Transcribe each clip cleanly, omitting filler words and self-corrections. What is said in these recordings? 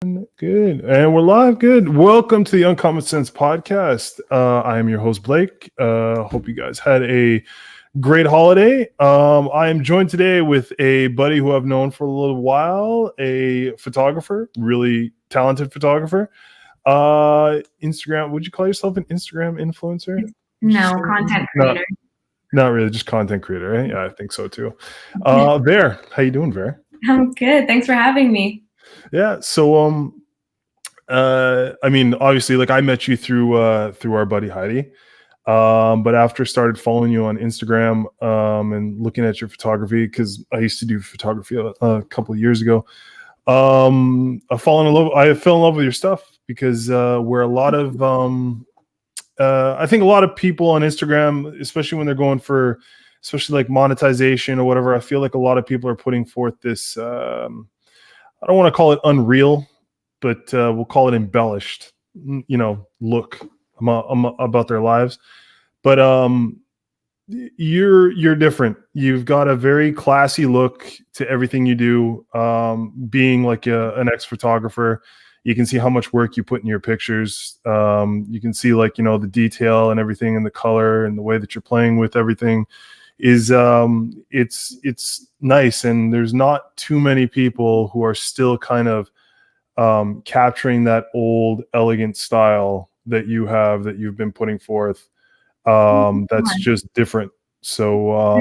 Good. And we're live. Good. Welcome to the Uncommon Sense podcast. I am your host, Blake. Hope you guys had a great holiday. I am joined today with a buddy who I've known for a little while, a photographer, really talented photographer. Instagram, would you call yourself an Instagram influencer? No, content creator. Not really, just content creator, right? Yeah, I think so too. Ver, how you doing, Ver? I'm good. Thanks for having me. Yeah. So, I mean, obviously, like I met you through our buddy Heidi. But after I started following you on Instagram and looking at your photography, because I used to do photography a couple of years ago, I fell in love with your stuff because where a lot of I think a lot of people on Instagram, especially when they're going for, especially like monetization or whatever, I feel like a lot of people are putting forth this. I don't want to call it unreal, but we'll call it embellished, look about their lives. But you're different. You've got a very classy look to everything you do. Being like an ex-photographer, you can see how much work you put in your pictures. You can see the detail and everything and the color and the way that you're playing with everything is it's nice. And there's not too many people who are still kind of capturing that old elegant style that you've been putting forth. That's just different. So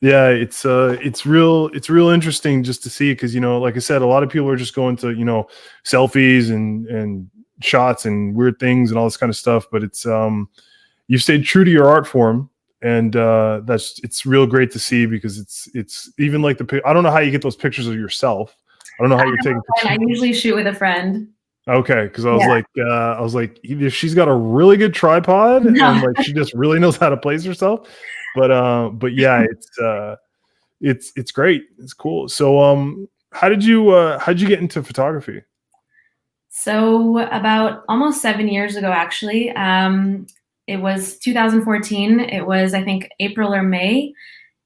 it's real interesting just to see, because like I said, a lot of people are just going to selfies and shots and weird things and all this kind of stuff, but it's you stayed true to your art form, and it's real great to see, because it's even like I don't know how you get those pictures of yourself. I don't know how you're taking pictures. I usually shoot with a friend. Okay, because I was like, either she's got a really good tripod and like she just really knows how to place herself, but yeah, it's great, it's cool. So how did you get into photography? So about almost 7 years ago, actually. It was 2014. It was, I think, April or May.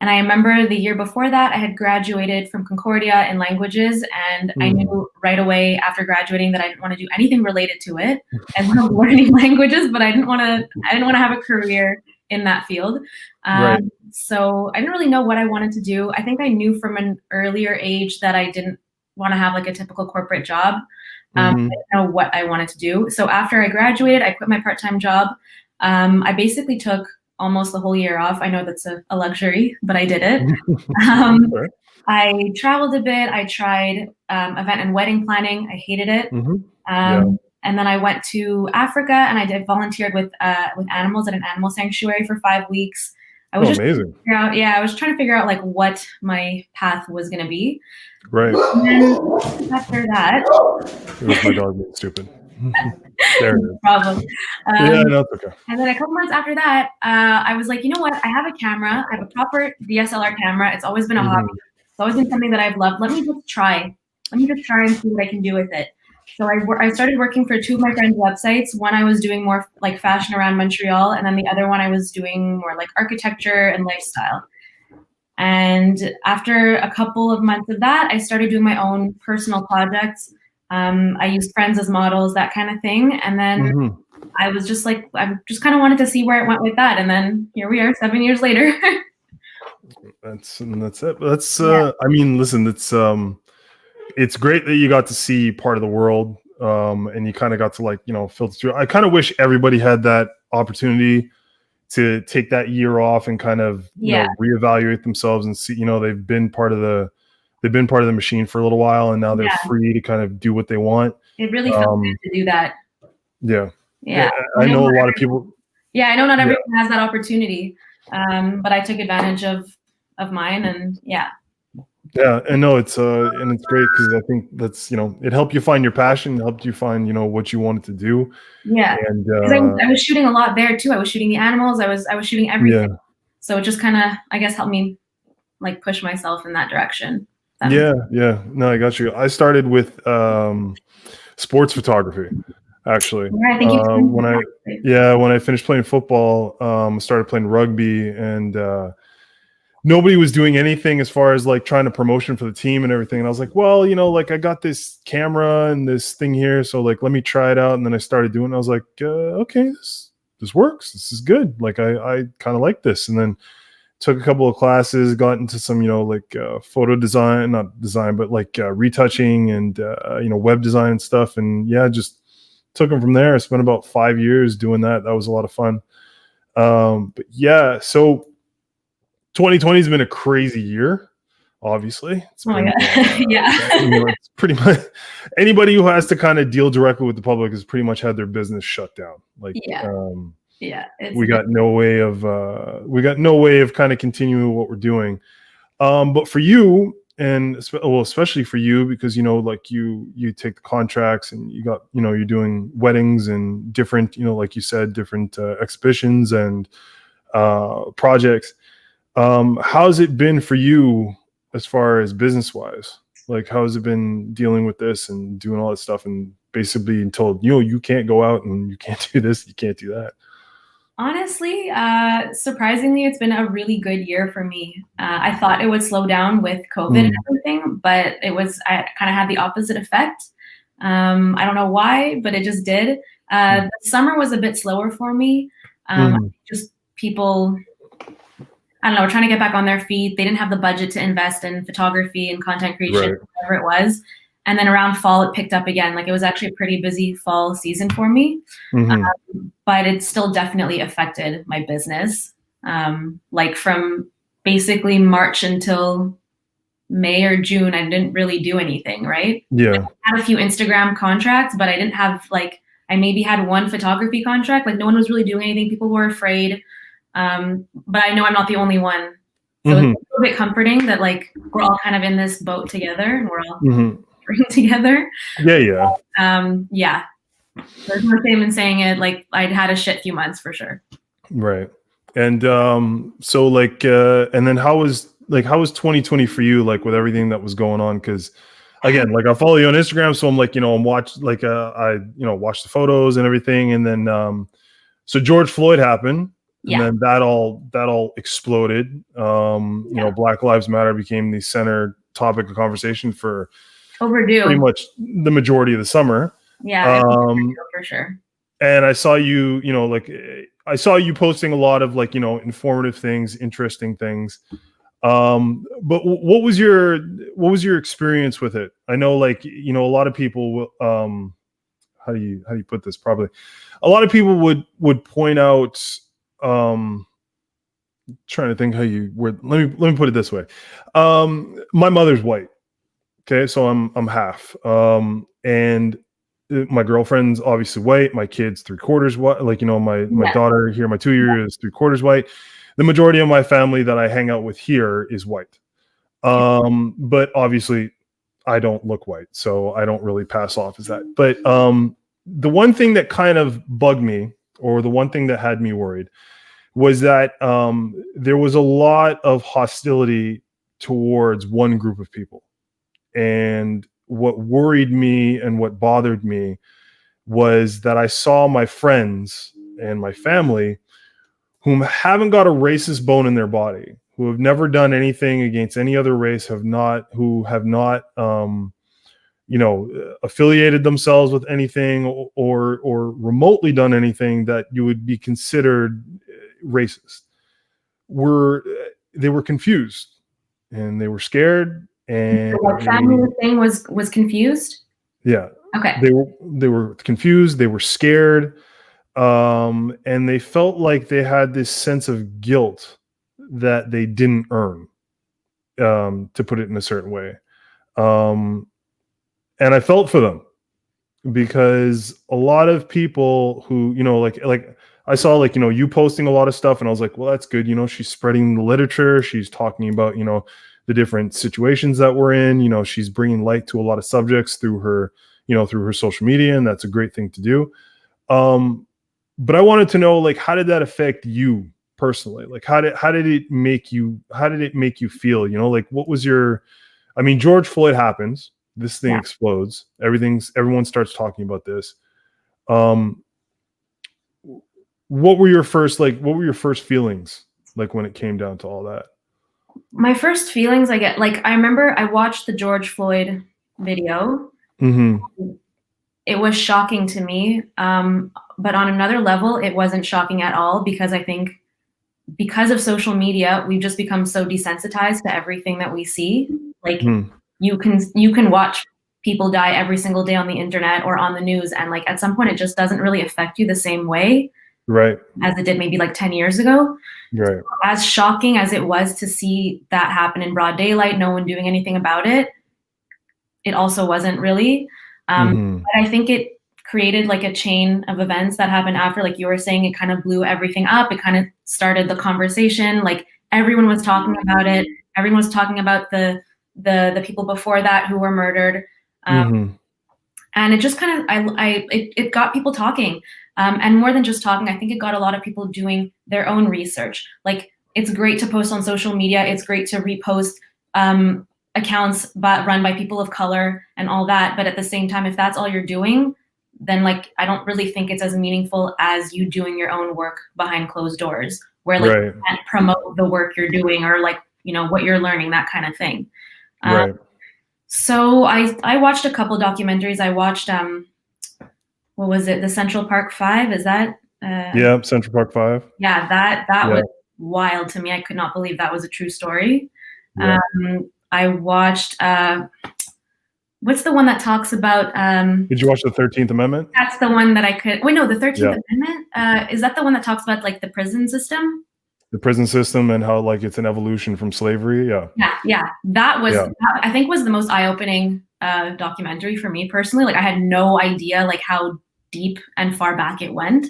And I remember the year before that, I had graduated from Concordia in languages, and I knew right away after graduating that I didn't want to do anything related to it. I love learning languages, but I didn't want to have a career in that field. Right. So I didn't really know what I wanted to do. I think I knew from an earlier age that I didn't want to have like a typical corporate job. I didn't know what I wanted to do. So after I graduated, I quit my part-time job. I basically took almost the whole year off. I know that's a luxury, but I did it. I traveled a bit. I tried event and wedding planning. I hated it. And then I went to Africa, and I volunteered with animals at an animal sanctuary for 5 weeks. I was amazing. I was trying to figure out like what my path was going to be. Right. And then after that, it was my dog being stupid. There it is. Problem. Yeah, no, it's okay. And then a couple months after that, I was like, you know what? I have a camera. I have a proper DSLR camera. It's always been a hobby. It's always been something that I've loved. Let me just try and see what I can do with it. So I started working for two of my friends' websites. One I was doing more like fashion around Montreal, and then the other one I was doing more like architecture and lifestyle. And after a couple of months of that, I started doing my own personal projects. I used friends as models, that kind of thing. And then I was just like, I just kind of wanted to see where it went with that. And then here we are 7 years later. That's it. I mean, listen, it's great that you got to see part of the world, and you kind of got to filter through. I kind of wish everybody had that opportunity to take that year off and kind of reevaluate themselves and see, they've been part of the machine for a little while, and now they're free to kind of do what they want. It really felt good to do that. Yeah. I know a lot of people. Yeah, I know not everyone has that opportunity, but I took advantage of mine, and Yeah, and no, it's and it's great, because I think that's it helped you find your passion, it helped you find what you wanted to do. Yeah, and I was shooting a lot there too. I was shooting the animals. I was shooting everything. So it just kind of, I guess, helped me like push myself in that direction. Yeah. No, I got you. I started with sports photography, actually. Yeah, I think when I finished playing football, I started playing rugby, and nobody was doing anything as far as like trying to promotion for the team and everything. And I was like, well, like I got this camera and this thing here, so like let me try it out. And then I started doing it. I was like, okay, this works. This is good. Like I kind of like this. And then took a couple of classes, got into some, like photo design, not design, but like retouching and web design and stuff. And yeah, just took them from there. I spent about 5 years doing that. That was a lot of fun. But yeah, so 2020 has been a crazy year. Obviously, it's Oh my been, God. Yeah. it's pretty much anybody who has to kind of deal directly with the public has pretty much had their business shut down. Like, Yeah. Yeah. we got no way of kind of continuing what we're doing. But for you, and especially for you, because like you take the contracts and you got you're doing weddings and different like you said, different exhibitions and projects. How's it been for you as far as business wise? Like, how has it been dealing with this and doing all this stuff and basically being told you can't go out and you can't do this, you can't do that? Honestly, surprisingly, it's been a really good year for me. I thought it would slow down with COVID and everything, but I kind of had the opposite effect. I don't know why, but it just did. The summer was a bit slower for me. Just people, I don't know, were trying to get back on their feet. They didn't have the budget to invest in photography and content creation, whatever it was. And then around fall, it picked up again. Like, it was actually a pretty busy fall season for me. But it still definitely affected my business. Like, from basically March until May or June, I didn't really do anything, right? Yeah. I had a few Instagram contracts, but I didn't have, like, I maybe had one photography contract. Like, no one was really doing anything. People were afraid. But I know I'm not the only one. So it's a little bit comforting that, like, we're all kind of in this boat together and we're all together. Yeah. Yeah. There's no shame in saying it. Like, I'd had a shit few months for sure. Right. And so like and then how was 2020 for you, like with everything that was going on? Because again, like I follow you on Instagram, so I'm like, I'm watch like I watch the photos and everything. And then so George Floyd happened. And then that all exploded. Black Lives Matter became the center topic of conversation for overdue pretty much the majority of the summer. Yeah, for sure. And I saw you, I saw you posting a lot of like, informative things, interesting things. But what was your experience with it? I know, like, a lot of people, how do you put this? Probably a lot of people would point out, trying to think how you would, let me put it this way. My mother's white. Okay. So I'm half, and my girlfriend's obviously white. My kid's 3/4 white. Like, my daughter here, my 2-year is 3/4 white. The majority of my family that I hang out with here is white. But obviously I don't look white, so I don't really pass off as that. But the one thing that kind of bugged me, or the one thing that had me worried, was that there was a lot of hostility towards one group of people. And what worried me and what bothered me was that I saw my friends and my family whom haven't got a racist bone in their body, who have never done anything against any other race, who have not affiliated themselves with anything or remotely done anything that you would be considered racist. They were confused and they were scared. And the family thing was confused. Yeah. Okay. They were confused. They were scared, and they felt like they had this sense of guilt that they didn't earn, to put it in a certain way. And I felt for them, because a lot of people who, like I saw, like, you posting a lot of stuff, and I was like, well, that's good. She's spreading the literature. She's talking about, the different situations that we're in. She's bringing light to a lot of subjects through her social media, and that's a great thing to do. But I wanted to know, like, how did that affect you personally? Like, how did it make you feel? Like, what was your, George Floyd happens, this thing explodes, everyone starts talking about this. What were your first feelings like when it came down to all that? My first feelings I get, like, I remember I watched the George Floyd video. It was shocking to me, but on another level, it wasn't shocking at all because I think because of social media, we've just become so desensitized to everything that we see. Like you can watch people die every single day on the internet or on the news, and like at some point, it just doesn't really affect you the same way Right. as it did maybe like 10 years ago. Right. As shocking as it was to see that happen in broad daylight, no one doing anything about it, it also wasn't really. But I think it created like a chain of events that happened after, like you were saying, it kind of blew everything up. It kind of started the conversation. Like everyone was talking about it. Everyone was talking about the people before that who were murdered. And it just kind of it got people talking, and more than just talking, I think it got a lot of people doing their own research. Like it's great to post on social media, it's great to repost accounts run by people of color and all that, but at the same time, if that's all you're doing, then like I don't really think it's as meaningful as you doing your own work behind closed doors, where like you can't promote the work you're doing or like what you're learning, that kind of thing. So I watched a couple documentaries. I watched what was it? The Central Park Five? Is that yeah, Central Park 5. Yeah, that was wild to me. I could not believe that was a true story. I watched what's the one that talks about Did you watch the 13th Amendment? That's the one that I could wait, no, the 13th Amendment. Is that the one that talks about like the prison system? The prison system and how like it's an evolution from slavery. Yeah. That was that, I think was the most eye-opening documentary for me personally. Like I had no idea like how deep and far back it went.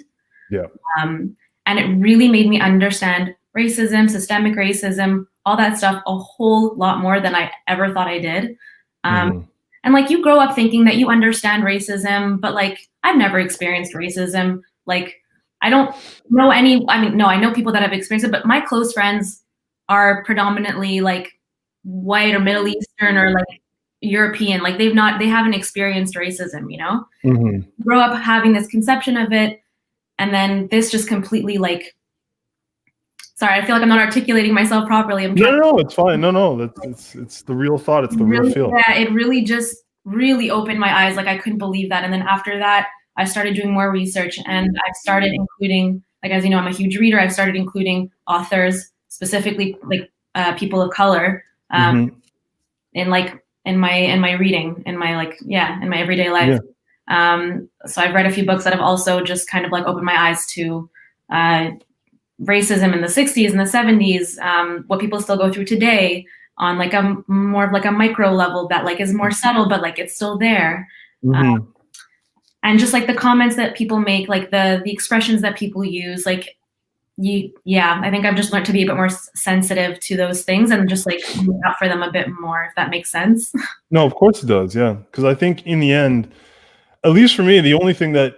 And it really made me understand racism, systemic racism, all that stuff a whole lot more than I ever thought I did. And like you grow up thinking that you understand racism, but like I've never experienced racism. Like I don't know I know people that have experienced it, but my close friends are predominantly like white or Middle Eastern or like European. Like they haven't experienced racism, Grow up having this conception of it, and then this just completely like, sorry, I feel like I'm not articulating myself properly. No, it's fine. No, it's the real thought. It's the real feel. Yeah, it really just really opened my eyes. Like I couldn't believe that. And then after that, I started doing more research, and I've started including, like, as you know, I'm a huge reader. I've started including authors, specifically like people of color, in my reading, in my everyday life. So I've read a few books that have also just kind of like opened my eyes to racism in the 60s and the 70s, what people still go through today on like a more of like a micro level that like is more subtle, but like it's still there. And just like the comments that people make, like the expressions that people use, like I think I've just learned to be a bit more sensitive to those things and just like look out for them a bit more, if that makes sense. No, of course it does. Yeah. Because I think in the end, at least for me, the only thing that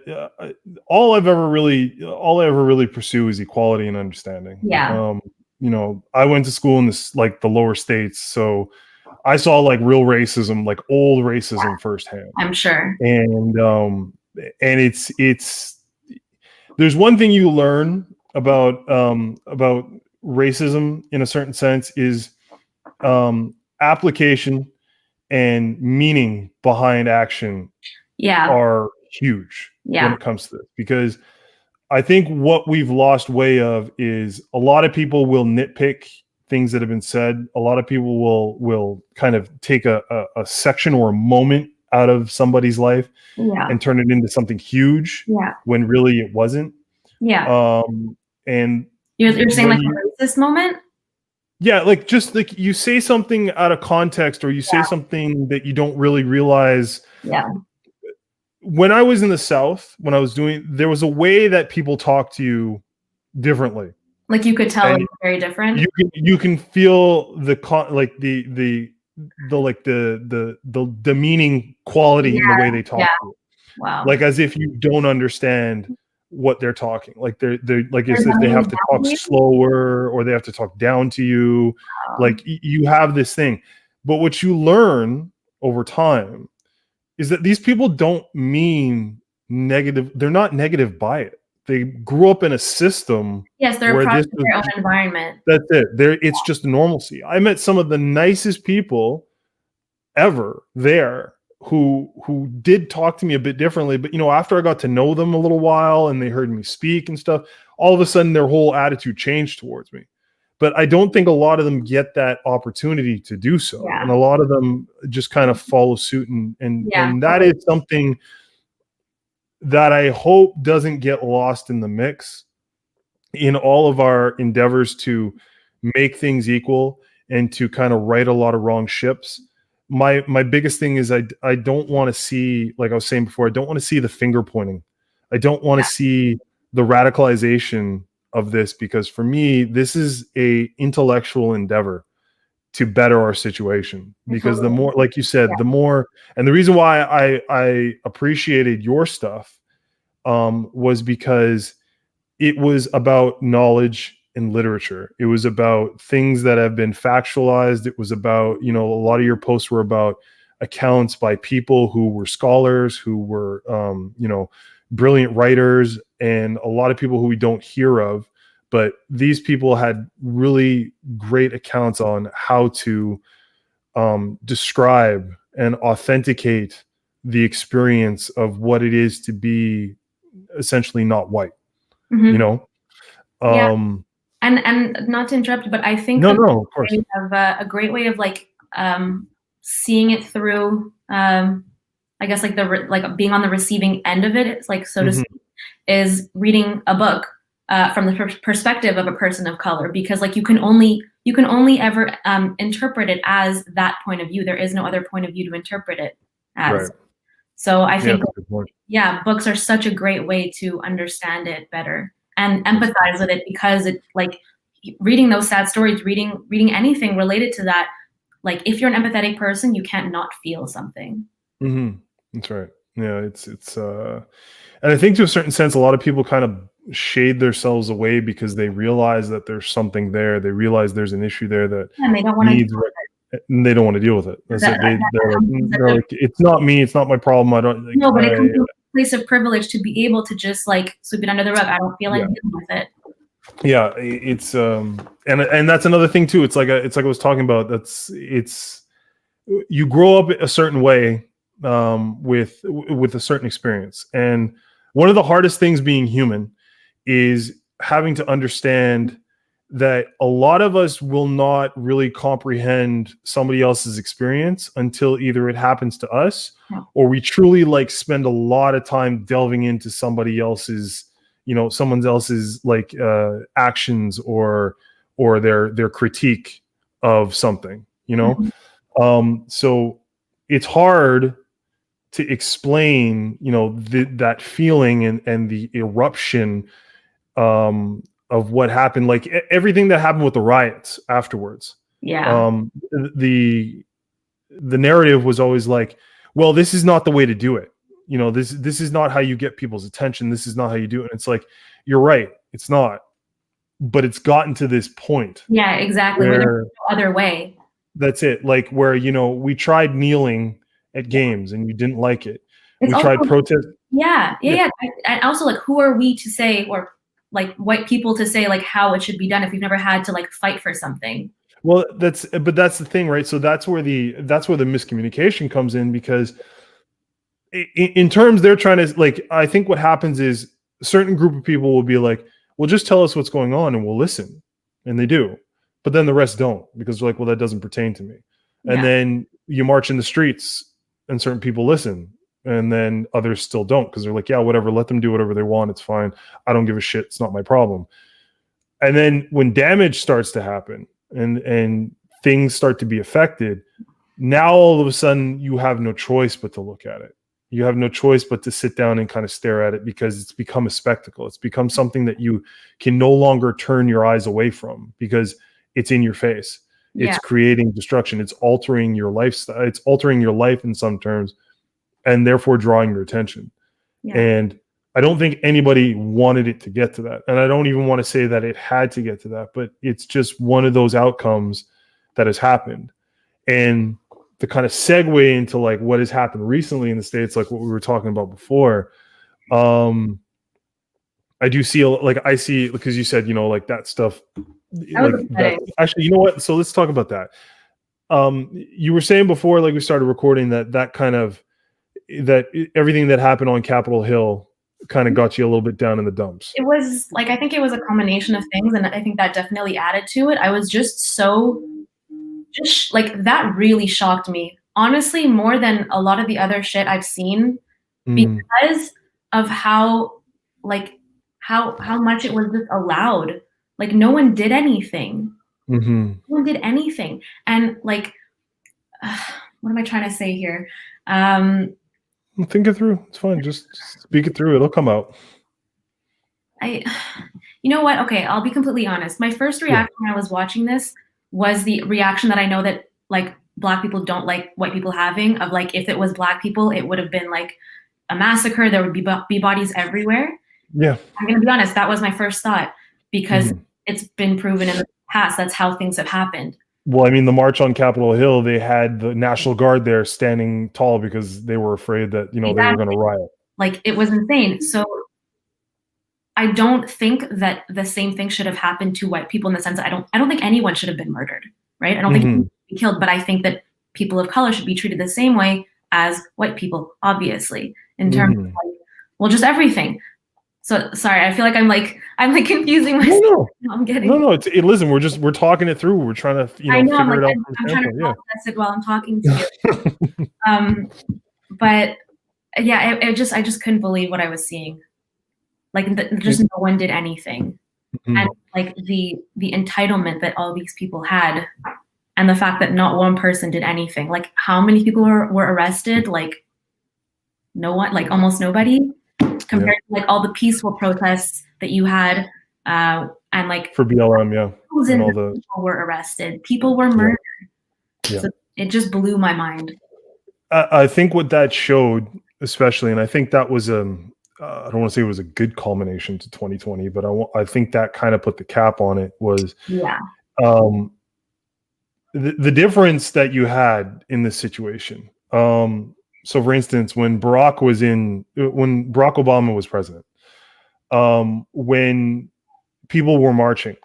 all I ever really pursue is equality and understanding. I went to school in the lower states, so I saw like real racism, like old racism firsthand. I'm sure. And it's there's one thing you learn about racism in a certain sense is application and meaning behind action are huge when it comes to this, because I think what we've lost way of is a lot of people will nitpick things that have been said. A lot of people will kind of take a section or a moment out of somebody's life and turn it into something huge when really it wasn't. And you're saying like a racist moment? Yeah, like just like you say something out of context, or you say something that you don't really realize. When I was in the South, there was a way that people talk to you differently. Like you could tell it's very different. You can feel the demeaning quality in the way they talk to you. Wow. Like as if you don't understand what they're talking. Like they're like as if they have to talk slower, or they have to talk down to you. Like you have this thing. But what you learn over time is that these people don't mean negative. They're not negative by it. they grew up in a system Yes, they're a where this product of was, their own environment. that's it. There, it's just normalcy. I met some of the nicest people ever there who did talk to me a bit differently, but after I got to know them a little while and they heard me speak and stuff, all of a sudden their whole attitude changed towards me. But I don't think a lot of them get that opportunity to do so. Yeah. And a lot of them just kind of follow suit, and that is something that I hope doesn't get lost in the mix in all of our endeavors to make things equal and to kind of right a lot of wrong ships. My biggest thing is I don't want to see, like I was saying before, I don't want to see the finger pointing. I don't want to see the radicalization of this, because for me, this is a intellectual endeavor to better our situation. Because the more, like you said, the more, and the reason why I appreciated your stuff was because it was about knowledge and literature. It was about things that have been factualized. It was about, a lot of your posts were about accounts by people who were scholars, who were, brilliant writers, and a lot of people who we don't hear of. But these people had really great accounts on how to describe and authenticate the experience of what it is to be essentially not white. Yeah. And not to interrupt, but I think no, of course, we have a great way of seeing it through. I guess like being on the receiving end of it. It's like, so to speak, is reading a book from the perspective of a person of color, because like you can only ever interpret it as that point of view. There is no other point of view to interpret it as. right. So I think, books are such a great way to understand it better and empathize with it, because it, like, reading those sad stories, reading anything related to that, like, if you're an empathetic person, you can't not feel something. That's right. Yeah, it's and I think to a certain sense, a lot of people kind of shade themselves away because they realize that there's something there. They realize there's an issue there that and they don't want needs, and they don't want to deal with it. That's it. They're like, it's not me. It's not my problem. I don't. Like, no, but it comes from a place of privilege to be able to just like sweep it under the rug. I don't feel like dealing with it. Yeah, it's and that's another thing too. It's like I was talking about. You grow up a certain way with a certain experience, and one of the hardest things being human is having to understand that a lot of us will not really comprehend somebody else's experience until either it happens to us or we truly like spend a lot of time delving into somebody else's, someone else's like actions or their critique of something, so it's hard to explain, that feeling and the eruption of what happened, like everything that happened with the riots afterwards. The narrative was always like, well, this is not the way to do it. This is not how you get people's attention. This is not how you do it. And it's like, you're right, it's not, but it's gotten to this point. Yeah, exactly. Where there's no other way. That's it. Like where, we tried kneeling at games and you didn't like it. We tried protest. Yeah. And also, like, who are we to say, or like white people to say like how it should be done if we've never had to like fight for something? Well, that's the thing, right? So that's where the miscommunication comes in, because in terms they're trying to, like, I think what happens is a certain group of people will be like, well, just tell us what's going on and we'll listen. And they do. But then the rest don't, because they're like, well, that doesn't pertain to me. And then you march in the streets and certain people listen, and then others still don't, because they're like, yeah, whatever, let them do whatever they want. It's fine. I don't give a shit. It's not my problem. And then when damage starts to happen and things start to be affected, now all of a sudden you have no choice but to look at it. You have no choice but to sit down and kind of stare at it, because it's become a spectacle. It's become something that you can no longer turn your eyes away from, because it's in your face. It's creating destruction. It's altering your lifestyle. It's altering your life in some terms, and therefore drawing your attention. And I don't think anybody wanted it to get to that. And I don't even want to say that it had to get to that, but it's just one of those outcomes that has happened. And to kind of segue into like what has happened recently in the States, like what we were talking about before, I I do see like I see, because you said, like that stuff, That was like that. upsetting. Actually, you know what? So let's talk about that. You were saying before, like we started recording, that kind of that everything that happened on Capitol Hill kind of got you a little bit down in the dumps. It was like, I think it was a combination of things, and I think that definitely added to it. I was just so, like, that really shocked me. Honestly, more than a lot of the other shit I've seen, because of how, like, how much it was just allowed. Like, no one did anything. No one did anything. And like, what am I trying to say here? Think it through. It's fine. Just speak it through. It'll come out. You know what? Okay, I'll be completely honest. My first reaction when I was watching this was the reaction that I know that like Black people don't like white people having, of like, if it was Black people, it would have been like a massacre. There would be bodies everywhere. Yeah. I'm gonna be honest. That was my first thought, because it's been proven in the past that's how things have happened. Well, I mean, the march on Capitol Hill, they had the National Guard there standing tall because they were afraid that, they were going to riot. Like, it was insane. So I don't think that the same thing should have happened to white people, in the sense that I don't think anyone should have been murdered, right? I don't think anyone should be killed, but I think that people of color should be treated the same way as white people, obviously, in terms of like, well, just everything. So sorry, I feel like I'm confusing myself. No. I'm getting no. Listen, we're talking it through. We're trying to I know, figure it out. I'm trying to process it while I'm talking to you. But yeah, I just couldn't believe what I was seeing. Like, just no one did anything, and like the entitlement that all these people had, and the fact that not one person did anything. Like, how many people were arrested? Like, no one, like almost nobody, compared to like all the peaceful protests that you had, and like for BLM, and all the people were arrested, people were murdered. So it just blew my mind. I think what that showed, especially, and I think that was I don't want to say it was a good culmination to 2020, but I think that kind of put the cap on it, was the difference that you had in this situation. So for instance, when Barack Obama was president, when people were marching,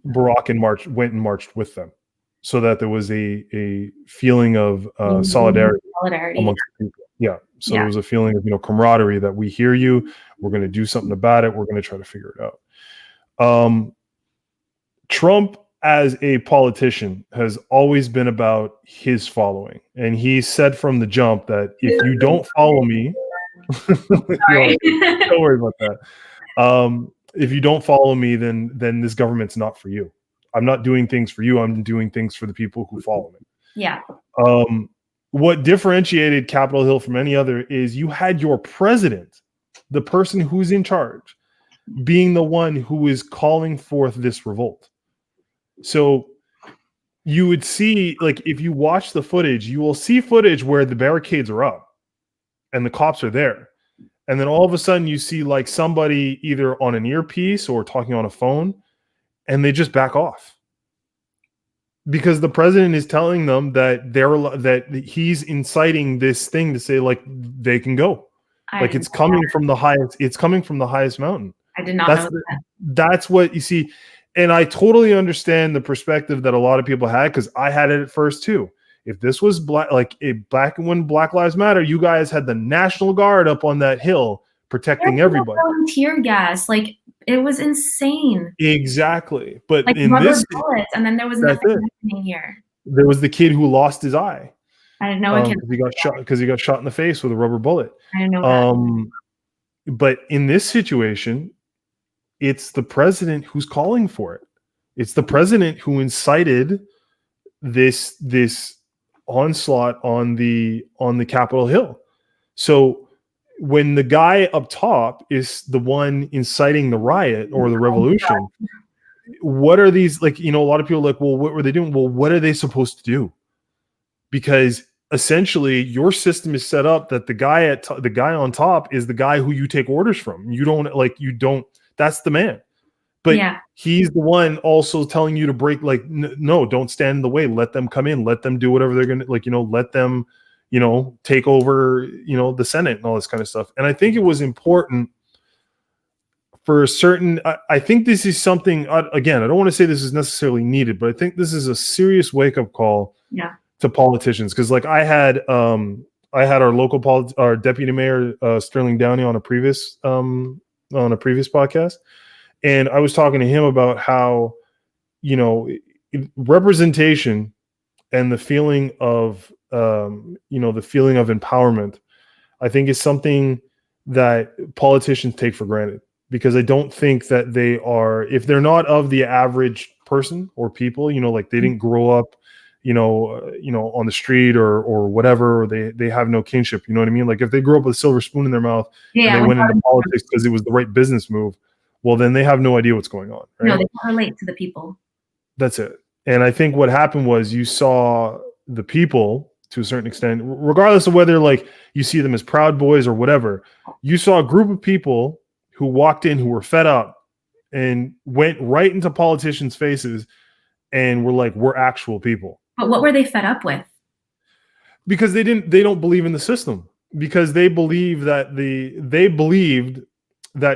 Barack went and marched with them, so that there was a feeling of solidarity amongst people. So there was a feeling of camaraderie, that we hear you, we're going to do something about it, we're going to try to figure it out. Trump, as a politician, has always been about his following, and he said from the jump that if you don't follow me, don't worry about that. If you don't follow me, then this government's not for you. I'm not doing things for you. I'm doing things for the people who follow me. Yeah. What differentiated Capitol Hill from any other is you had your president, the person who's in charge, being the one who is calling forth this revolt. So you would see, like, if you watch the footage, you will see footage where the barricades are up and the cops are there. And then all of a sudden you see like somebody either on an earpiece or talking on a phone, and they just back off, because the president is telling them that he's inciting this thing to say, like, they can go. Like, it's coming from the highest mountain. I did not know that. That's what you see. And I totally understand the perspective that a lot of people had, because I had it at first too. If this was when Black Lives Matter, you guys had the National Guard up on that hill protecting everybody. Tear gas, like, it was insane. Exactly. But like, in this, bullets, and then there was nothing happening here. There was the kid who lost his eye. I didn't know because he got shot in the face with a rubber bullet. I didn't know that. But in this situation, it's the president who's calling for it. It's the president who incited this onslaught on the Capitol Hill. So when the guy up top is the one inciting the riot or the revolution, what are these, like, a lot of people are like, well, what were they doing? Well, what are they supposed to do? Because essentially your system is set up that the guy on top is the guy who you take orders from. That's the man. But he's the one also telling you to break, like, no, don't stand in the way. Let them come in. Let them do whatever they're going to, let them, take over, the Senate and all this kind of stuff. And I think it was important for a certain, I think this is something, again, I don't want to say this is necessarily needed, but I think this is a serious wake-up call to politicians. Because like I had our local our deputy mayor Sterling Downey on a previous podcast, and I was talking to him about how, you know, representation and the feeling of the feeling of empowerment, I think, is something that politicians take for granted, because I don't think that they are, if they're not of the average person or people, you know, like they didn't grow up, on the street or whatever, or they have no kinship, you know what I mean? Like if they grew up with a silver spoon in their mouth and they went into politics because it was the right business move, well, then they have no idea what's going on. Right? No, they can't relate to the people. That's it. And I think what happened was you saw the people, to a certain extent, regardless of whether like you see them as Proud Boys or whatever, you saw a group of people who walked in who were fed up and went right into politicians' faces and were like, we're actual people. But what were they fed up with? Because they don't believe in the system, because they believed that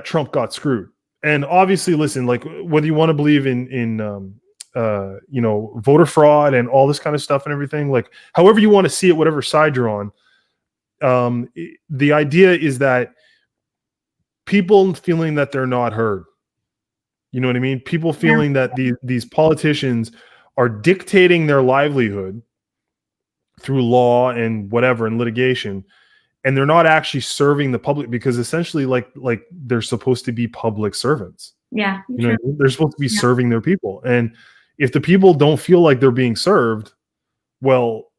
Trump got screwed. And obviously, listen, like whether you want to believe in voter fraud and all this kind of stuff and everything, like however you want to see it, whatever side you're on, the idea is that people feeling that they're not heard, you know what I mean? People feeling that these politicians are dictating their livelihood through law and whatever and litigation, and they're not actually serving the public, because essentially like they're supposed to be public servants. Yeah, you know what I mean? They're supposed to be serving their people, and if the people don't feel like they're being served, well,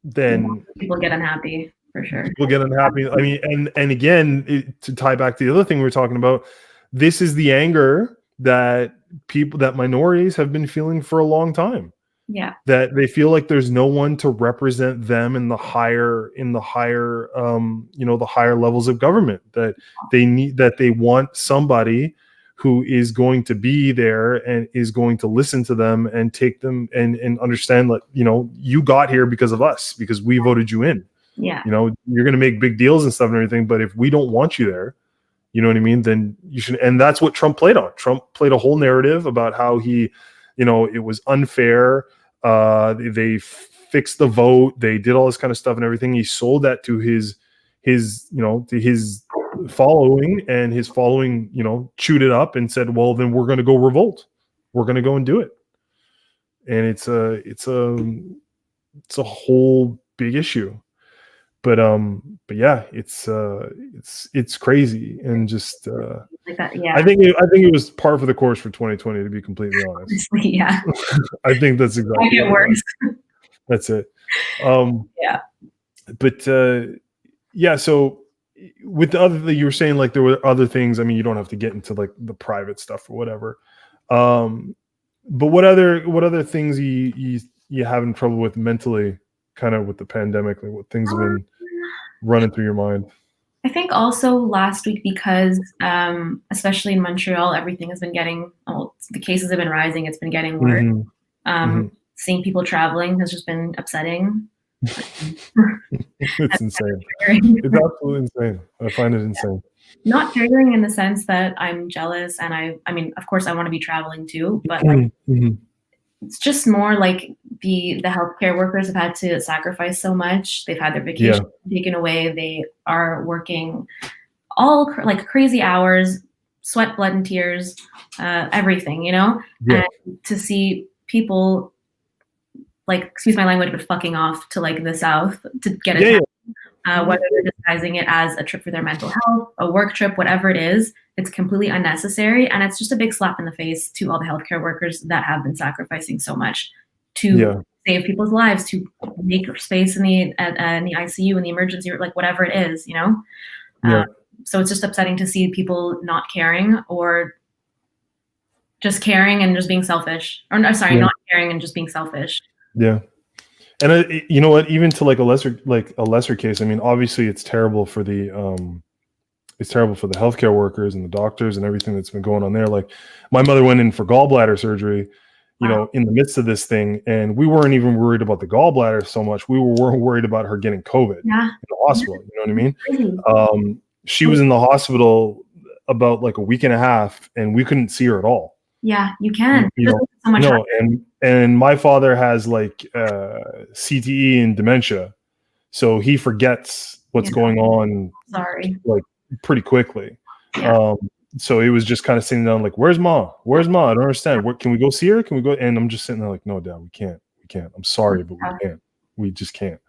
then people get unhappy, for sure. People get unhappy. I mean, and again, to tie back to the other thing we were talking about, this is the anger that minorities have been feeling for a long time. Yeah. That they feel like there's no one to represent them in the higher levels of government, that they want somebody who is going to be there and is going to listen to them and take them and understand that, you got here because of us, because we voted you in. Yeah. You're going to make big deals and stuff and everything, but if we don't want you there, you know what I mean, then you should. And that's what Trump played on. Trump played a whole narrative about how he, it was unfair. They fixed the vote. They did all this kind of stuff and everything. He sold that to his following, and his following, chewed it up and said, well, then we're going to go revolt. We're going to go and do it. And it's a whole big issue. But yeah, it's crazy, and just like that, yeah. I think it was par for the course for 2020, to be completely honest. Yeah. I think that's exactly. Might get worse. That's it. Yeah. But yeah. So with the other thing you were saying, like there were other things. I mean, you don't have to get into like the private stuff or whatever. But what other things you having trouble with mentally, kind of with the pandemic? Like what things have been running through your mind? I think also last week, because especially in Montreal, everything has been getting, the cases have been rising. It's been getting worse. Seeing people traveling has just been upsetting. It's insane. It's absolutely insane. I find it insane. Not triggering in the sense that I'm jealous, and I mean, of course I want to be traveling too, but like, it's just more like the healthcare workers have had to sacrifice so much. They've had their vacation taken away. They are working all like crazy hours, sweat, blood, and tears, everything, And to see people, like, excuse my language, but fucking off to like the South to get it. Whether they're disguising it as a trip for their mental health, a work trip, whatever it is, it's completely unnecessary. And it's just a big slap in the face to all the healthcare workers that have been sacrificing so much to save people's lives, to make space in the ICU, in the emergency, like whatever it is, So it's just upsetting to see people not caring, or just caring and just being selfish, or not caring and just being selfish. Yeah. And you know what? Even to like a lesser case, I mean, obviously, it's terrible for the healthcare workers and the doctors and everything that's been going on there. Like, my mother went in for gallbladder surgery, in the midst of this thing, and we weren't even worried about the gallbladder so much. We were worried about her getting COVID in the hospital. You know what I mean? She was in the hospital about like a week and a half, and we couldn't see her at all. Yeah, you can. You know, So much no, and my father has like CTE and dementia, so he forgets what's going on. Sorry. Like pretty quickly. Yeah. So it was just kind of sitting down like, where's Ma? Where's Ma? I don't understand. Where, can we go see her? Can we go? And I'm just sitting there like, no, Dad, we can't. We can't. I'm sorry, but we can't. We just can't.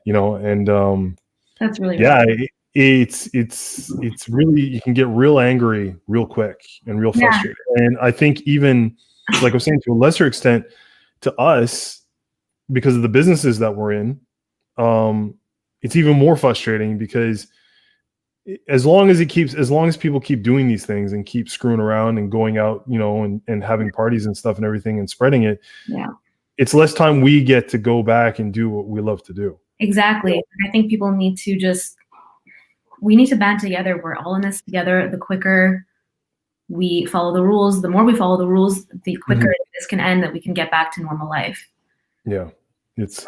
You know, and that's really yeah, it's really, you can get real angry real quick and real frustrated. And I think even like I was saying, to a lesser extent, to us, because of the businesses that we're in, it's even more frustrating because as long as people keep doing these things and keep screwing around and going out, you know, and having parties and stuff and everything and spreading it, it's less time we get to go back and do what we love to do. Exactly. I think people need to we need to band together. We're all in this together. The quicker we follow the rules, the more we follow the rules, the quicker this can end, that we can get back to normal life. Yeah. It's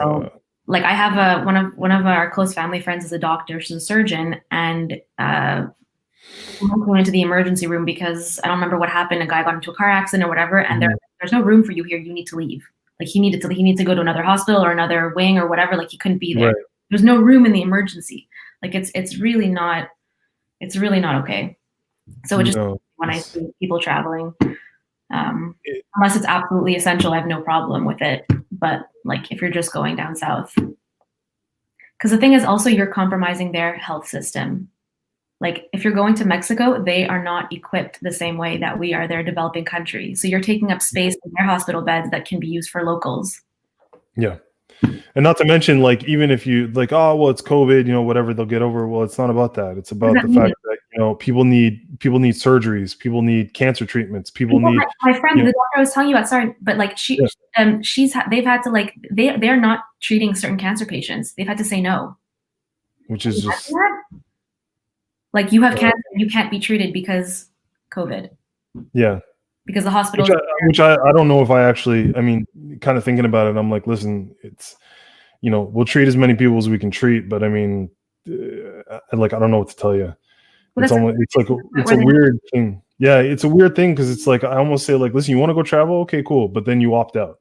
like I have one of our close family friends is a doctor, she's a surgeon, and we went into the emergency room because I don't remember what happened. A guy got into a car accident or whatever, and there's no room for you here. You need to leave. Like he needed to go to another hospital or another wing or whatever. Like he couldn't be there. Right. There's no room in the emergency. Like it's really not okay. So it just when I see people traveling, unless it's absolutely essential, I have no problem with it. But like if you're just going down south, because the thing is also you're compromising their health system. Like if you're going to Mexico, they are not equipped the same way that we are. They're a developing country. So you're taking up space in their hospital beds that can be used for locals. Yeah. And not to mention, like, even if you like, oh, well, it's COVID, you know, whatever, they'll get over. Well, it's not about that. It's about the fact that, you know, people need surgeries, people need cancer treatments, people need. My friend, the doctor I was telling you about, sorry, but like they've had to like, they're not treating certain cancer patients. They've had to say no. Which is just. Like you have cancer, you can't be treated because COVID. Yeah. Because the hospital. Which I don't know if I mean, kind of thinking about it, I'm like, listen, it's, you know, we'll treat as many people as we can treat, but I mean, like, I don't know what to tell you. It's almost, it's a weird thing. Yeah, it's a weird thing because it's like, I almost say like, listen, you want to go travel? Okay, cool. But then you opt out.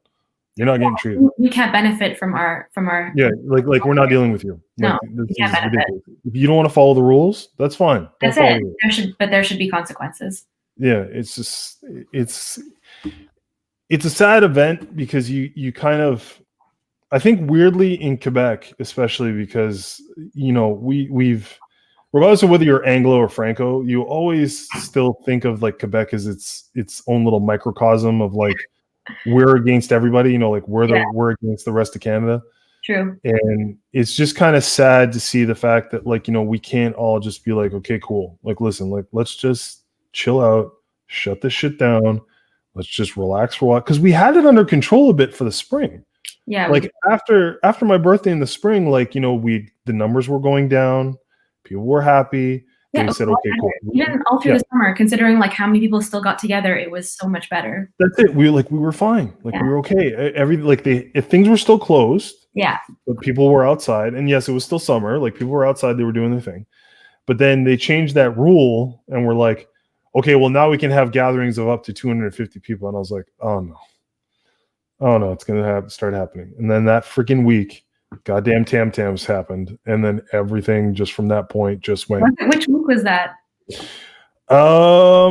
You're not getting treated. We can't benefit from our. Yeah, like we're not dealing with you. No, this is ridiculous. If you don't want to follow the rules, that's fine. That's it. There should be consequences. Yeah, it's just it's a sad event because you kind of, I think weirdly in Quebec, especially because, you know, we've regardless of whether you're Anglo or Franco, you always still think of like Quebec as its own little microcosm of like, we're against everybody, you know, like we're against the rest of Canada. True. And it's just kind of sad to see the fact that, like, you know, we can't all just be like, okay, cool. Like, listen, like, let's just chill out, shut this shit down. Let's just relax for a while. Cause we had it under control a bit for the spring. Yeah. Like after my birthday in the spring, like, you know, the numbers were going down. People were happy. Yeah, said, okay, cool. Even all through the summer, considering like how many people still got together, it was so much better. That's it. We were fine. Like we were okay. If things were still closed. Yeah. But people were outside, and yes, it was still summer. Like people were outside, they were doing their thing. But then they changed that rule, and we're like, okay, well now we can have gatherings of up to 250 people. And I was like, oh no, it's gonna start happening. And then that freaking week, goddamn Tam Tams happened, and then everything just from that point just went. Which week was that? I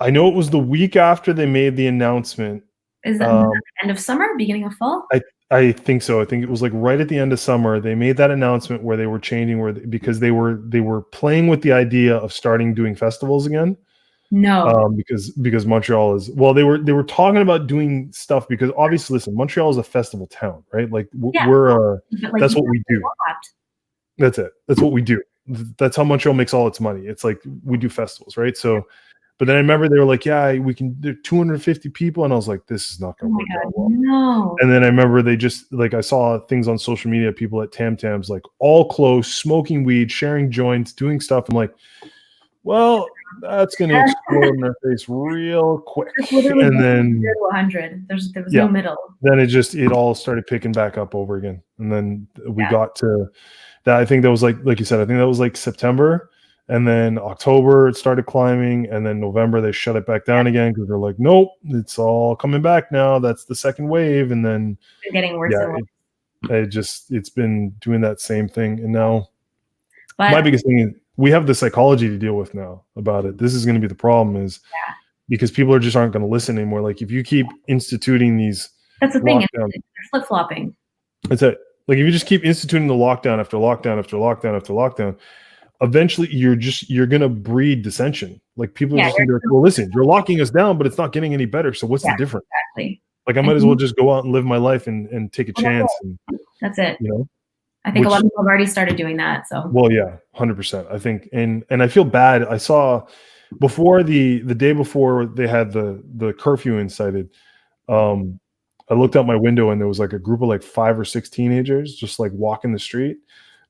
know it was the week after they made the announcement. Is that end of summer, beginning of fall? I think so. I think it was like right at the end of summer. They made that announcement where they were changing, because they were playing with the idea of starting doing festivals again. No, because Montreal is, well, they were talking about doing stuff because obviously, listen, Montreal is a festival town, right? Like we're that's what we do. That's it. That's what we do. That's how Montreal makes all its money. It's like we do festivals, right? So, but then I remember they were like, yeah, we can do 250 people, and I was like, this is not going to work out well. No. And then I remember they just, like, I saw things on social media, people at Tam Tams, like all close, smoking weed, sharing joints, doing stuff. I'm like, well, that's going to explode in their face real quick. And then 0 to 100. There was no middle. Then it all started picking back up over again. And then we got to that. I think that was like you said, I think that was like September. And then October it started climbing, and then November they shut it back down again because they're like, nope, it's all coming back now. That's the second wave. And then It's getting worse and worse. it's been doing that same thing. And now But my biggest thing is we have the psychology to deal with now about it. This is going to be the problem, is because people just aren't going to listen anymore. Like if you keep instituting these, that's the thing. They're flip-flopping. That's it. Like if you just keep instituting the lockdown after lockdown after lockdown after lockdown, eventually you're going to breed dissension. Like people are just going to be like, well, listen, you're locking us down, but it's not getting any better. So what's the difference? Exactly. Like I might as well just go out and live my life and take a chance. And, that's it. You know, I think a lot of people have already started doing that. So well, yeah, 100%. I think, and I feel bad. I saw before the day before they had the curfew incited. I looked out my window and there was like a group of like 5 or 6 teenagers just like walking the street.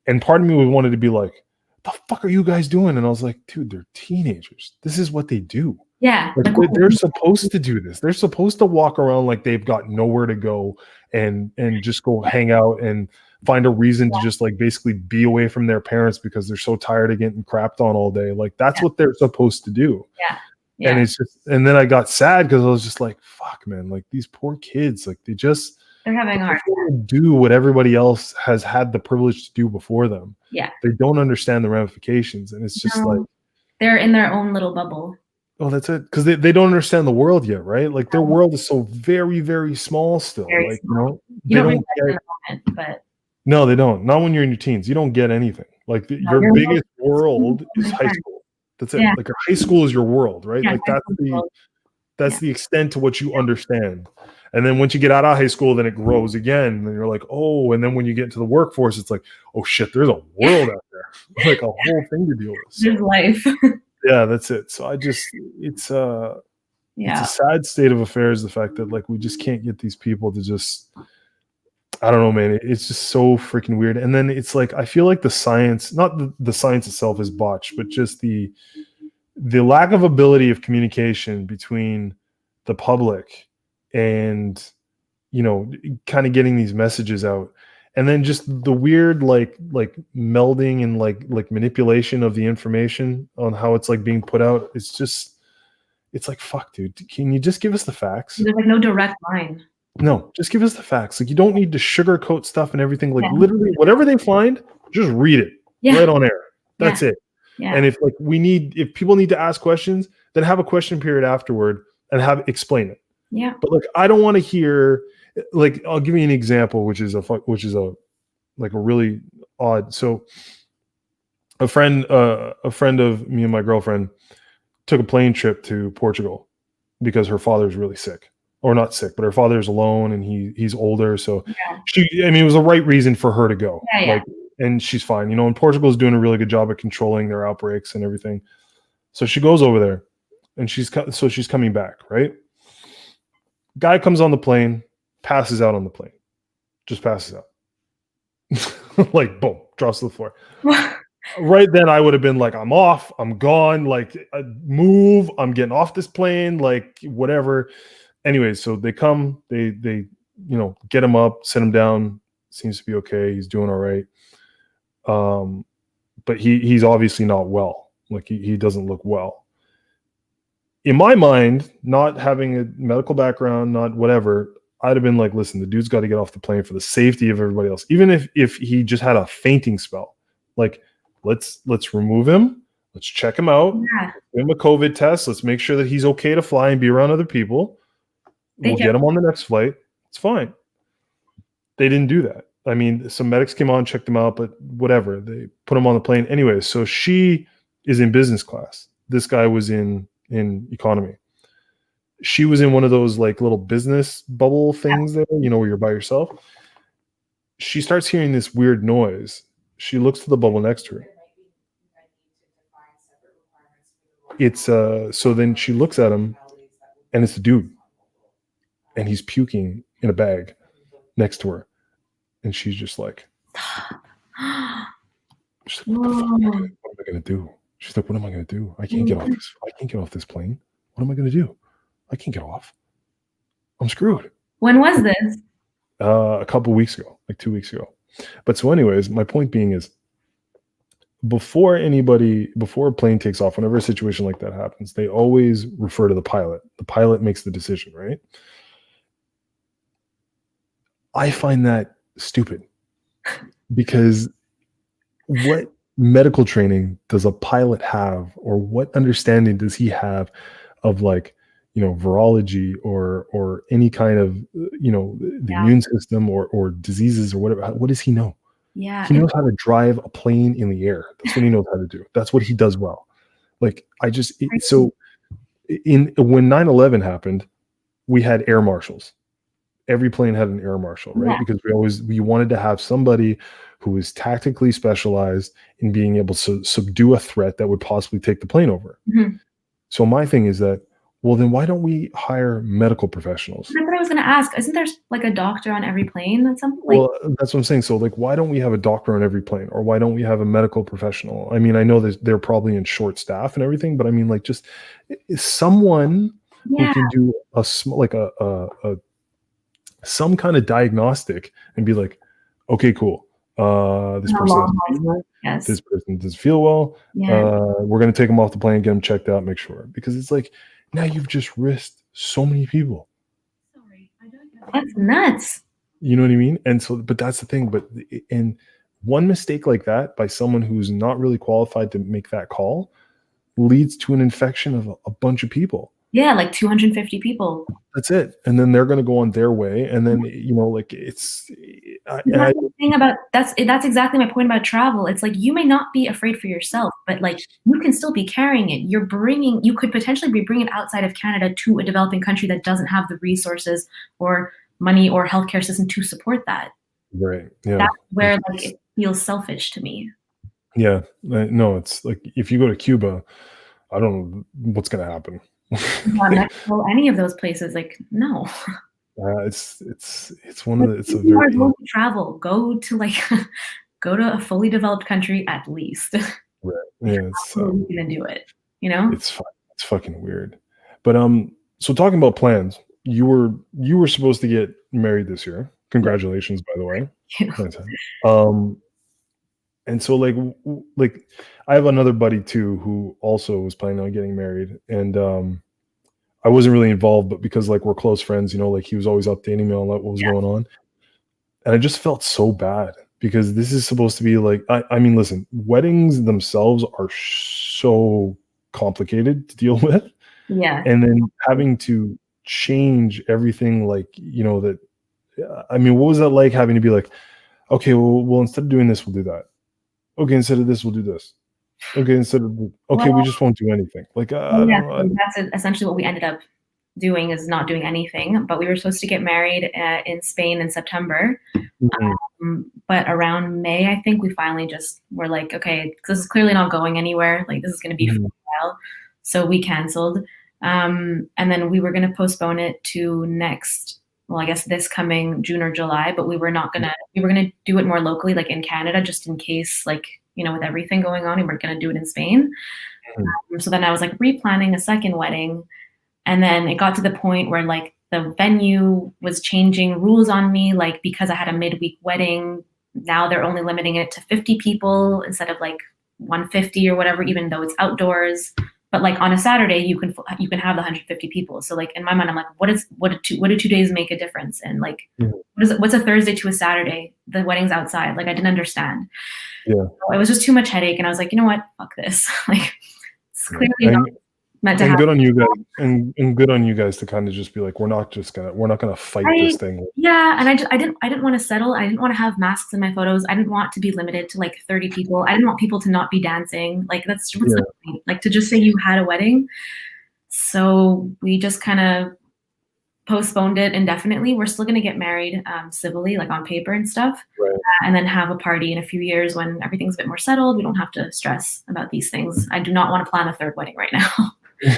And part of me wanted to be like, the fuck are you guys doing? And I was like, dude, they're teenagers. This is what they do. Yeah. Like, they're supposed to do this. They're supposed to walk around like they've got nowhere to go and just go hang out and find a reason to just like basically be away from their parents because they're so tired of getting crapped on all day. Like that's what they're supposed to do. Yeah. And it's just, and then I got sad because I was just like, fuck, man, like these poor kids, like they're having a hard time. Do what everybody else has had the privilege to do before them. Yeah. They don't understand the ramifications. And it's just like, they're in their own little bubble. Oh, that's it. Because they don't understand the world yet, right? Like their world is so very, very small still. Very like, small. they don't get, but no, they don't. Not when you're in your teens. You don't get anything. Like your biggest world is high school. That's it. Like high school is your world, right? Like that's the extent to what you understand. And then once you get out of high school, then it grows again. And you're like, oh, and then when you get into the workforce, it's like, oh shit, there's a world out there. Like a whole thing to deal with. So, there's life. yeah, that's it. So it's a sad state of affairs, the fact that like we just can't get these people to just, I don't know, man. It's just so freaking weird. And then it's like, I feel like the science, not the science itself is botched, but just the lack of ability of communication between the public and, you know, kind of getting these messages out. And then just the weird, like melding and like manipulation of the information on how it's like being put out. It's just, it's like, fuck, dude, can you just give us the facts? There's like no direct line. No, just give us the facts. Like you don't need to sugarcoat stuff and everything. Like literally whatever they find, just read it right on air. That's it. Yeah. And if people need to ask questions, then have a question period afterward and explain it. Yeah. But like, I don't want to hear, like, I'll give you an example, which is a really odd. So a friend of me and my girlfriend took a plane trip to Portugal because her father's really sick. Or not sick, but her father's alone and he's older. So it was the right reason for her to go. Like, and she's fine. You know, and Portugal is doing a really good job of controlling their outbreaks and everything. So she goes over there and she's coming back, right? Guy comes on the plane, passes out on the plane. Just passes out. Like, boom, drops to the floor. Right then I would have been like, I'm off, I'm gone, like move, I'm getting off this plane, like whatever. Anyways, so they come, they get him up, sit him down, seems to be okay, he's doing all right. But he's obviously not well. Like he doesn't look well. In my mind, not having a medical background, not whatever, I'd have been like, listen, the dude's got to get off the plane for the safety of everybody else. Even if he just had a fainting spell, like let's remove him, let's check him out, give him a COVID test, let's make sure that he's okay to fly and be around other people. We'll get him on the next flight. It's fine. They didn't do that. I mean, some medics came on, checked him out, but whatever. They put him on the plane. Anyway, so she is in business class. This guy was in economy. She was in one of those like little business bubble things there, you know, where you're by yourself. She starts hearing this weird noise. She looks to the bubble next to her. It's so then she looks at him and it's a dude. And he's puking in a bag next to her. And she's just like, what am I going to do? She's like, what am I going to do? I can't get off this. I can't get off this plane. What am I going to do? I can't get off. I'm screwed. When was this? A couple weeks ago, like 2 weeks ago. But so anyways, my point being is before a plane takes off, whenever a situation like that happens, they always refer to the pilot. The pilot makes the decision, right? I find that stupid because what medical training does a pilot have, or what understanding does he have of, like, virology or any kind of, the Yeah. immune system or diseases or whatever? What does he know? Yeah. He knows how to drive a plane in the air. That's what he knows how to do. That's what he does well. Like, so when 9/11 happened, we had air marshals. Every plane had an air marshal, right? Yeah. Because we wanted to have somebody who was tactically specialized in being able to subdue a threat that would possibly take the plane over. Mhm. So my thing is that, well, then why don't we hire medical professionals? That's what I was gonna ask. Isn't there like a doctor on every plane? That's something like, Well, that's what I'm saying. So, like, why don't we have a doctor on every plane, or why don't we have a medical professional? I mean, I know that they're probably in short staff and everything, but I mean, like, just someone who yeah, can do like some kind of diagnostic and be like, okay, cool. This in a person has long a haul. fever. Yes. This person doesn't feel well. Yeah. We're going to take them off the plane, get them checked out, make sure. Because it's like, now you've just risked so many people. That's nuts. You know what I mean? And so, but that's the thing. But and one mistake like that by someone who's not really qualified to make that call leads to an infection of a bunch of people. Yeah, like 250 people. That's it. And then they're going to go on their way. And then, like, That's the thing about that's exactly my point about travel. It's like, you may not be afraid for yourself, but like, you can still be carrying it. You could potentially be bringing it outside of Canada to a developing country that doesn't have the resources or money or healthcare system to support that. right. Yeah. That's where, like, it feels selfish to me. Yeah. No, it's like, if you go to Cuba, I don't know what's going to happen. Mexico, any of those places, like, no. It's one of the, it's a If you are very, going to travel, go to like go to a fully developed country at least. right. If Yeah. you're It's, absolutely gonna do it, you know? it's fucking weird. But, so talking about plans, you were supposed to get married this year. Congratulations, by the way. Nice. And so, like, I have another buddy too who also was planning on getting married, and I wasn't really involved, but because, like, we're close friends, like, he was always updating me on what was going on, and I just felt so bad because this is supposed to be like, I mean, listen, weddings themselves are so complicated to deal with, Yeah. and then having to change everything, like, that. I mean, what was that like, having to be like, okay, well, instead of doing this, we'll do that. Okay, instead of this, we'll do this. Okay, okay, we Well, just won't do anything. Like, I don't yeah, know. so that's essentially what we ended up doing, is not doing anything. But we were supposed to get married in Spain in September. Mhm. But around May, I think we finally just were like, okay, this is clearly not going anywhere. Like, this is going to be for a while. So we canceled. And then we were going to postpone it to I guess this coming June or July, but we were going to do it more locally, like in Canada, just in case, like, with everything going on, we were going to do it in Spain. So then I was like replanning a second wedding. And then it got to the point where, like, the venue was changing rules on me, like, because I had a midweek wedding. Now they're only limiting it to 50 people instead of like 150 or whatever, even though it's outdoors. But like on a Saturday, you can have the 150 people. So, like, in my mind, I'm like, what do 2 days make a difference? And like, what's a Thursday to a Saturday? The wedding's outside. Like, I didn't understand. Yeah. So it was just too much headache, and I was like, you know what? Fuck this. Like, it's clearly not meant to And happen. good on you guys, and good on you guys to kind of just be like, we're not gonna fight this thing. Yeah, and I didn't want to settle. I didn't want to have masks in my photos. I didn't want to be limited to like 30 people. I didn't want people to not be dancing. Like, that's what's the point? Like, to just say you had a wedding. So we just kind of postponed it indefinitely. We're still going to get married civilly, like on paper and stuff, Right. And then have a party in a few years when everything's a bit more settled. We don't have to stress about these things. I do not want to plan a third wedding right now. Yeah,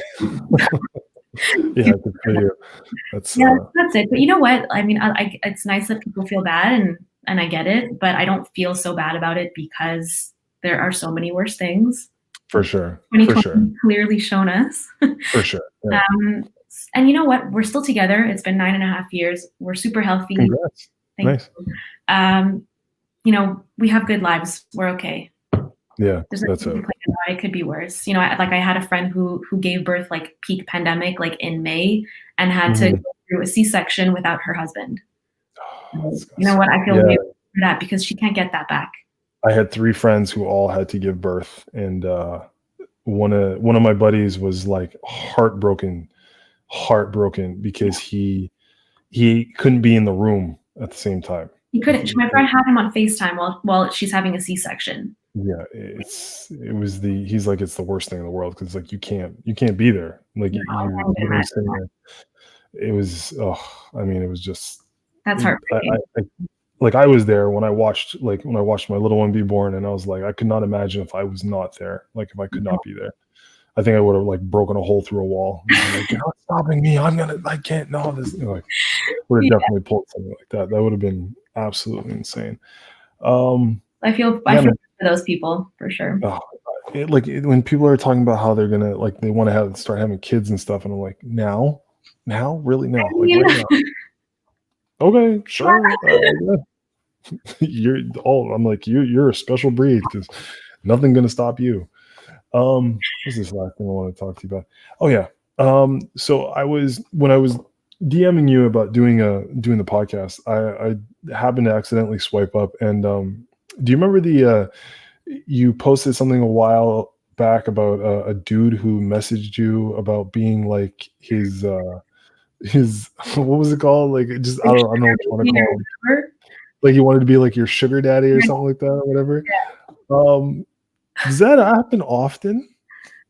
good for you. That's it. But you know what? I mean, it's nice that people feel bad, and I get it, but I don't feel so bad about it because there are so many worse things. for sure. 2020 clearly shown us. For sure. Yeah. And you know what? We're still together. It's been 9.5 years. We're super healthy. Congrats. Nice. You. We have good lives. We're okay. Yeah, There's that's nothing it. to complain about. It could be worse. You know, I had a friend who gave birth like peak pandemic, like in May, and had to Mhm. go through a C-section without her husband. Oh, You know what? I feel yeah, weird for that because she can't get that back. I had 3 friends who all had to give birth, and, one of my buddies was, like, heartbroken because he couldn't be in the room at the same time. He Like, couldn't. My friend had him on FaceTime while she's having a C-section. yeah, he's like, "It's the worst thing in the world because like, you can't be there. Like, No, I you're can't even literally imagine sitting that. there." It was, oh, I mean, it was just That's heartbreaking. I like, I was there when I watched my little one be born, and I was like, I could not imagine if I was not there, like, if I could not be there. I think I would have, like, broken a hole through a wall and been like, "You're not stopping me. I can't, no, this," like, would have Yeah, definitely pulled something like that. That would have been absolutely insane. I Yeah, feel man. for those people for sure. Oh, when people are talking about how they're gonna like they want to start having kids and stuff, and I'm like, now, really now, I like mean, right now. Okay, sure. Yeah. I'm like you're a special breed because nothing gonna stop you. What's this last thing I want to talk to you about? Oh yeah. So when I was DMing you about doing the podcast, I happened to accidentally swipe up, and do you remember you posted something a while back about a dude who messaged you about being like his what was it called? Like, just I don't know what you want to call him. Like, he wanted to be like your sugar daddy or something like that or whatever. Um, does that happen often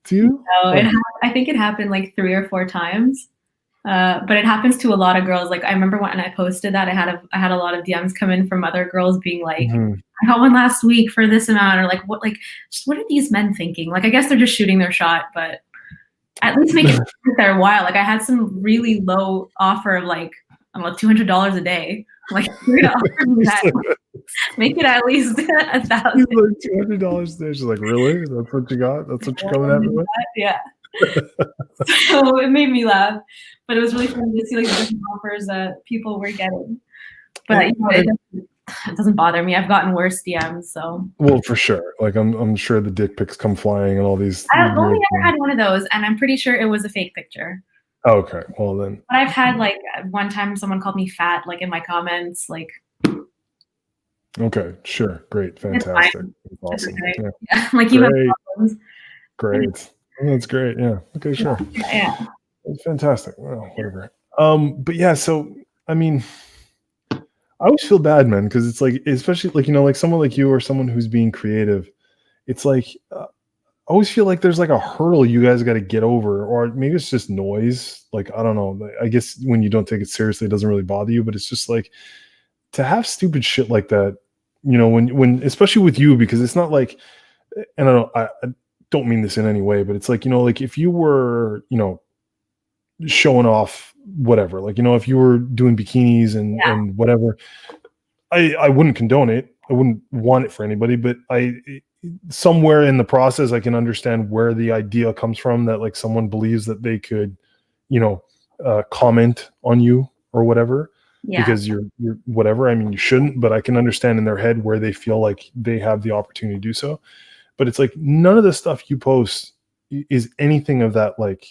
to you? No, Like, I think it happened like 3 or 4 times. But it happens to a lot of girls. Like I remember when I posted that, I had a lot of DMs come in from other girls being like, mhm. I got one last week for this amount, or like what are these men thinking? Like I guess they're just shooting their shot, but at least make it worth their while. Like I had some really low offer of like, I don't know, $200 a day. Like you're gonna offer me He's that, like, make it at least he's 1,000. like $200 there. She's like, really? That's what you got? That's what you're coming at me with? Yeah. So it made me laugh, but it was really funny to see like the different offers that people were getting. But you know, And it doesn't bother me. I've gotten worse DMs, so well, for sure. Like, I'm sure the dick pics come flying and all these I've only weird ever things. had one of those, and I'm pretty sure it was a fake picture. Okay, well then. But I've had like one time someone called me fat, like in my comments, like Okay, sure. Great. it's Fantastic. fine. That's It's awesome. okay. Yeah. Yeah, like you have Great. problems. Great. Oh, that's great. Yeah. Okay, sure. Yeah. That's fantastic. Well, whatever. But yeah, so I mean, I always feel bad, man, because it's like, especially like, like someone like you or someone who's being creative, it's like I always feel like there's like a hurdle you guys got to get over, or maybe it's just noise. Like, I don't know. I guess when you don't take it seriously, it doesn't really bother you, but it's just like to have stupid shit like that, when especially with you, because it's not like, and I don't mean this in any way, but it's like, like if you were, showing off whatever, like, if you were doing bikinis Yeah. and whatever, I wouldn't condone it. I wouldn't want it for anybody, but somewhere in the process, I can understand where the idea comes from that like someone believes that they could, comment on you or whatever Yeah. because you're whatever. I mean, you shouldn't, but I can understand in their head where they feel like they have the opportunity to do so. But it's like none of the stuff you post is anything of that, like,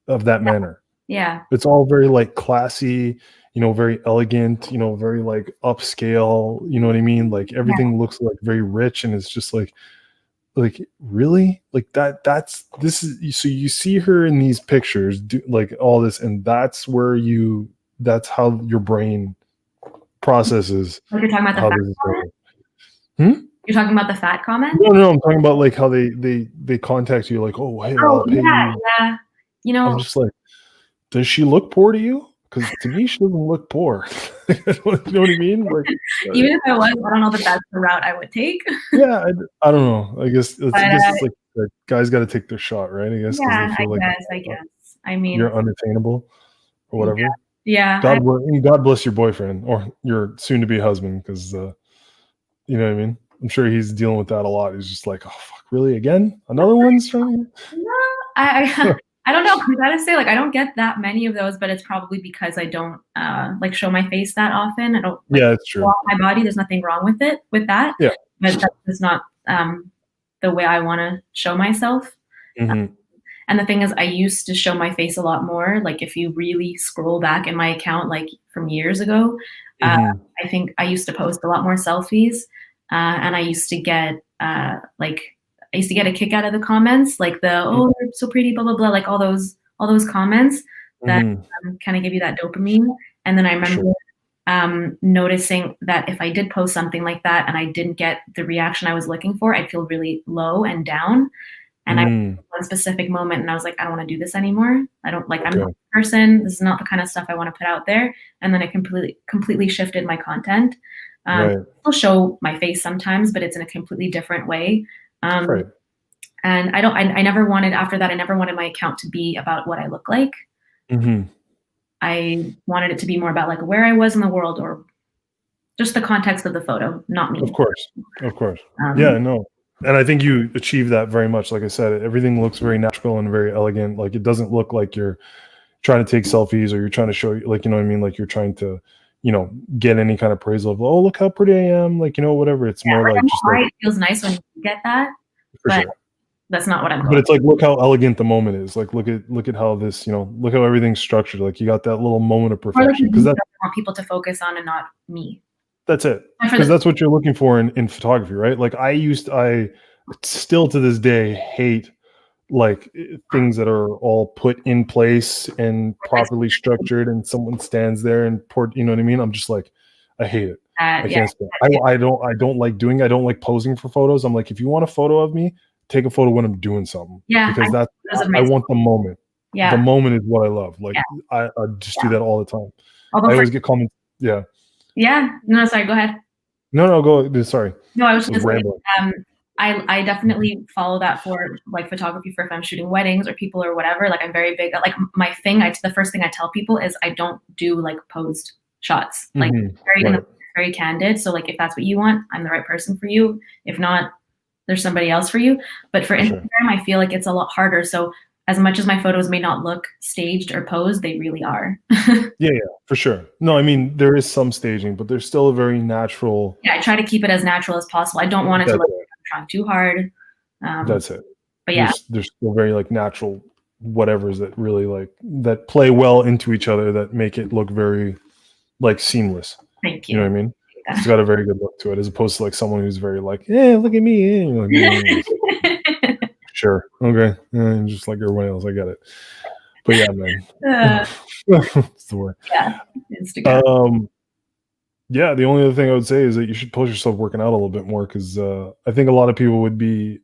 of that manner. Yeah. It's all very like classy, very elegant, very like upscale, you know what I mean? Like everything looks like very rich, and it's just like really? Like this is, so you see her in these pictures do like all this, and that's how your brain processes Like you're talking about the how fat this is comment? going. You're talking about the fat comment? No, I'm talking about like how they contact you like, oh, hey, I'll Oh pay yeah, you. yeah. You I'm know, just like, does she look poor to you? Because to me, she doesn't look poor. You know what I mean? Like, even if I was, I don't know that that's the route I would take. yeah, I don't know. But I guess it's like the guys got to take their shot, right? I guess because they yeah, feel like I guess. I mean, you're unattainable or yeah, whatever. yeah. God bless your boyfriend or your soon-to-be husband, because you know what I mean. I'm sure he's dealing with that a lot. He's just like, oh fuck, really again? Another one's trying. No, I don't know. I gotta say, like, I don't get that many of those, but it's probably because I don't like show my face that often. I don't like Yeah, it's show true. off my body. There's nothing wrong with that. Yeah, But that does not the way I want to show myself. And the thing is, I used to show my face a lot more. Like if you really scroll back in my account, like from years ago, I think I used to post a lot more selfies, and I used to get a kick out of the comments, like the "oh, you're so pretty," blah blah blah, like all those comments that kind of give you that dopamine. And then I remember noticing that if I did post something like that and I didn't get the reaction I was looking for, I'd feel really low and down. And I one specific moment, and I was like, I don't want to do this anymore. I don't like. I'm not a person. This is not the kind of stuff I want to put out there. And then I completely shifted my content. I'll show my face sometimes, but it's in a completely different way. And I never wanted, after that, I never wanted my account to be about what I look like. I wanted it to be more about like where I was in the world, or just the context of the photo, not me. Of course. Yeah, no. And I think you achieve that very much. Like I said, everything looks very natural and very elegant. Like it doesn't look like you're trying to take selfies or you're trying to show, like, you know what I mean? Like you're trying to, you know, get any kind of praise of, oh, look how pretty I am. Like, you know, whatever. It's more like just like, it feels nice when you get that, but that's not what I'm going. But it's like, look how elegant the moment is. Like, look at how this, you know, look how everything's structured. Like you got that little moment of perfection. Because that's I want people to focus on and not me. That's it. Because that's what you're looking for in photography, right? Like I still to this day hate like things that are all put in place and properly structured and someone stands there and you know what I mean? I'm just like, I hate it. I can't stand it. I don't like doing it. I don't like posing for photos. I'm like, if you want a photo of me, take a photo when I'm doing something. Yeah. Because I want the moment. Yeah. The moment is what I love. Like I just do that all the time. I always get comments. Yeah. Yeah. No, sorry. Go ahead. No, go. Sorry. No, I was just rambling. I definitely follow that for like photography for if I'm shooting weddings or people or whatever. Like I'm very big. Like my thing, the first thing I tell people is I don't do like posed shots. Like very candid. So like if that's what you want, I'm the right person for you. If not, there's somebody else for you. But for Instagram, I feel like it's a lot harder. So as much as my photos may not look staged or posed, they really are. Yeah, for sure. No, I mean, there is some staging, but there's still a very natural. Yeah, I try to keep it as natural as possible. I don't want it to look like I'm trying too hard. That's it. But yeah. There's still very like natural whatevers that really like that play well into each other that make it look very like seamless. Thank you. You know what I mean? It's got a very good look to it as opposed to like someone who's very like, yeah, look at me. Sure. Okay. Just like everyone else. I get it. But yeah, man. It's the word. Yeah. Instagram. Yeah, the only other thing I would say is that you should push yourself working out a little bit more because I think a lot of people would be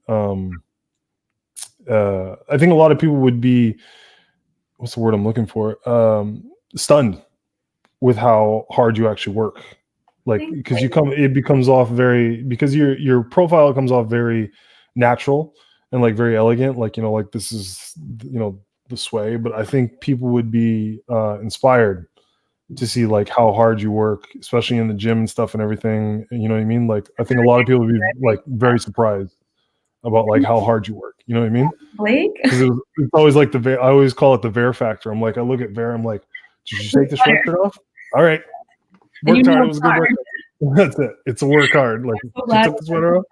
what's the word I'm looking for? Stunned with how hard you actually work. Like because it becomes off because your profile comes off very natural and like very elegant, like, you know, like this is, you know, this way. But I think people would be inspired to see like how hard you work, especially in the gym and stuff and everything. You know what I mean? Like I think a lot of people would be like very surprised about like how hard you work. You know what I mean? Blake? It's always like I always call it the Ver factor. I'm like, I look at Ver, I'm like, did you take the sweatshirt off? All right. Worked hard. It was a good work. That's it. It's a work hard. Like you took the sweater off.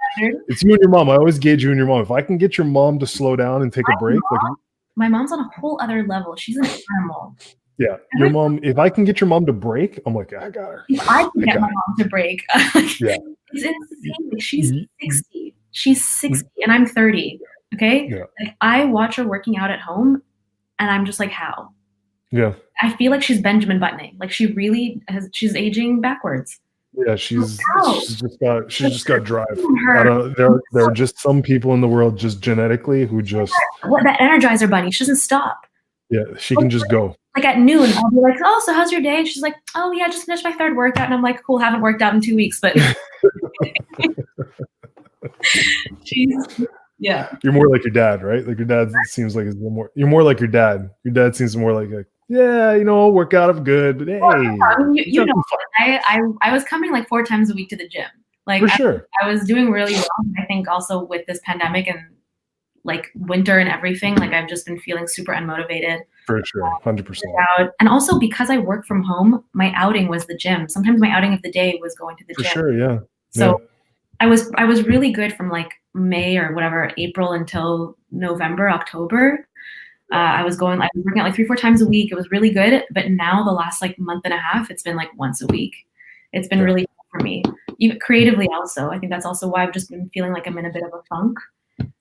It's you and your mom. I always gauge you and your mom. If I can get your mom to slow down and take a break, my mom's on a whole other level. She's an animal. Yeah, your mom. If I can get your mom to break, I'm like, I got her. If I can get my mom to break, yeah, it's insane. Like, she's 60. She's 60, and I'm 30. Okay, like I watch her working out at home, and I'm just like, how? Yeah, I feel like she's Benjamin Buttoning. Like she really she's aging backwards. Yeah, she's just got drive. I don't. There are just some people in the world just genetically who just that Energizer bunny. She doesn't stop. Yeah, she can just go. Like at noon, I'll be like, "Oh, so how's your day?" And she's like, "Oh yeah, just finished my third workout." And I'm like, "Cool, haven't worked out in 2 weeks, but." Yeah. You're more like your dad, right? Like your dad seems like you're more like your dad. Your dad seems more like yeah, you know, I'll work out, I'm good, but hey. Well, I mean, you know, I was coming like 4 times a week to the gym. Like for sure. I was doing really well. I think also with this pandemic and like winter and everything, like I've just been feeling super unmotivated. For sure, 100%. And also because I work from home, my outing was the gym. Sometimes my outing of the day was going to the gym. For sure, yeah. So I was really good from like May or whatever, April until November, October. I was working out like 3-4 times a week. It was really good. But now the last like month and a half, it's been like once a week. It's been really tough for me. Even creatively also. I think that's also why I've just been feeling like I'm in a bit of a funk.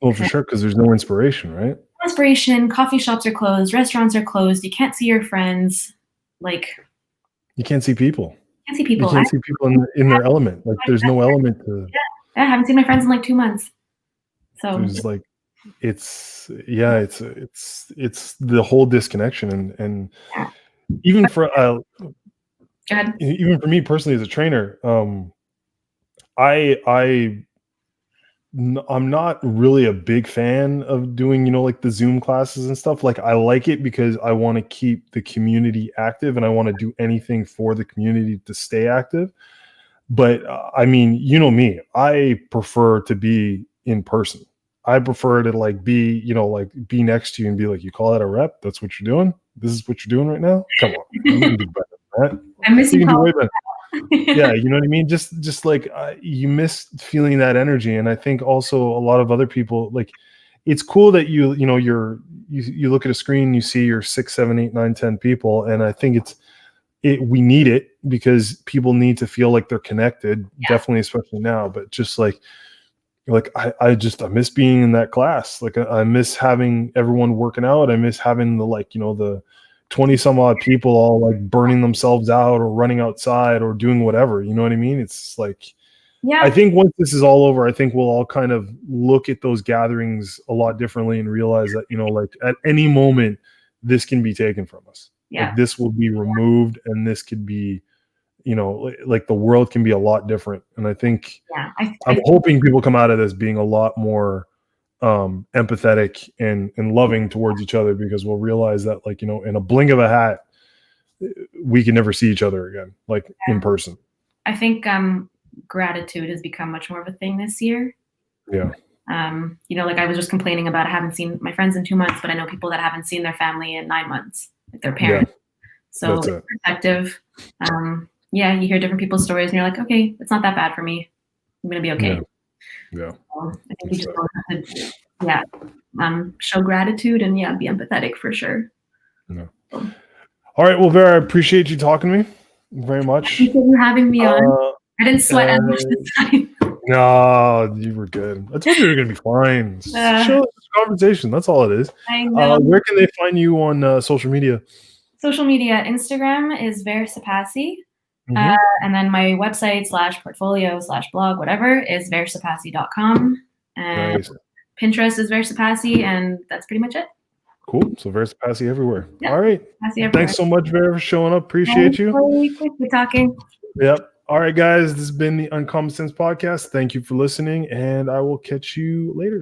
Well, for sure, because there's no inspiration, right? Inspiration, coffee shops are closed, restaurants are closed, you can't see your friends. Like, you can't see people. You can't see people. You can't see people in their element. Like there's no element to. Yeah, I haven't seen my friends in like 2 months. So there's like, it's the whole disconnection and even for even for me personally as a trainer, I'm not really a big fan of doing, like the Zoom classes and stuff. Like I like it because I want to keep the community active and I want to do anything for the community to stay active. But I mean, you know me, I prefer to be in person. I prefer to like be, like be next to you and be like, you call that a rep? That's what you're doing? This is what you're doing right now? Come on. You can do better than that. I miss you. Yeah, you know what I mean? Just like you miss feeling that energy. And I think also a lot of other people, like it's cool that you look at a screen, you see your 6, 7, 8, 9, 10 people. And I think we need it because people need to feel like they're connected, definitely, especially now. But just like I miss being in that class. Like I miss having everyone working out. I miss having the 20 some odd people all like burning themselves out or running outside or doing whatever, you know what I mean? It's like, I think once this is all over, I think we'll all kind of look at those gatherings a lot differently and realize that, like at any moment this can be taken from us. Like this will be removed and this could be, like the world can be a lot different. And I think I'm hoping people come out of this being a lot more empathetic and loving towards each other, because we'll realize that like, in a blink of a hat, we can never see each other again, like in person. I think gratitude has become much more of a thing this year. Yeah. Like I was just complaining about I haven't seen my friends in 2 months, but I know people that haven't seen their family in 9 months, like their parents. So perspective. You hear different people's stories and you're like, okay, it's not that bad for me. I'm gonna be okay. Yeah. So I think you just have to, show gratitude and be empathetic for sure. No. All right. Well, Vera, I appreciate you talking to me very much. Thank you for having me on. I didn't sweat as much this time. No, you were good. I told you were going to be fine. Show conversation. That's all it is. I know. Where can they find you on social media? Social media, Instagram is versapasi. And then my website /portfolio/blog, whatever, is versapasi.com. And Pinterest is versapasi, and that's pretty much it. Cool. So Versapasi everywhere. Yeah. All right. Thanks so much, Vera, for showing up. Appreciate you. We're talking. Yep. All right, guys. This has been the Uncommon Sense Podcast. Thank you for listening, and I will catch you later.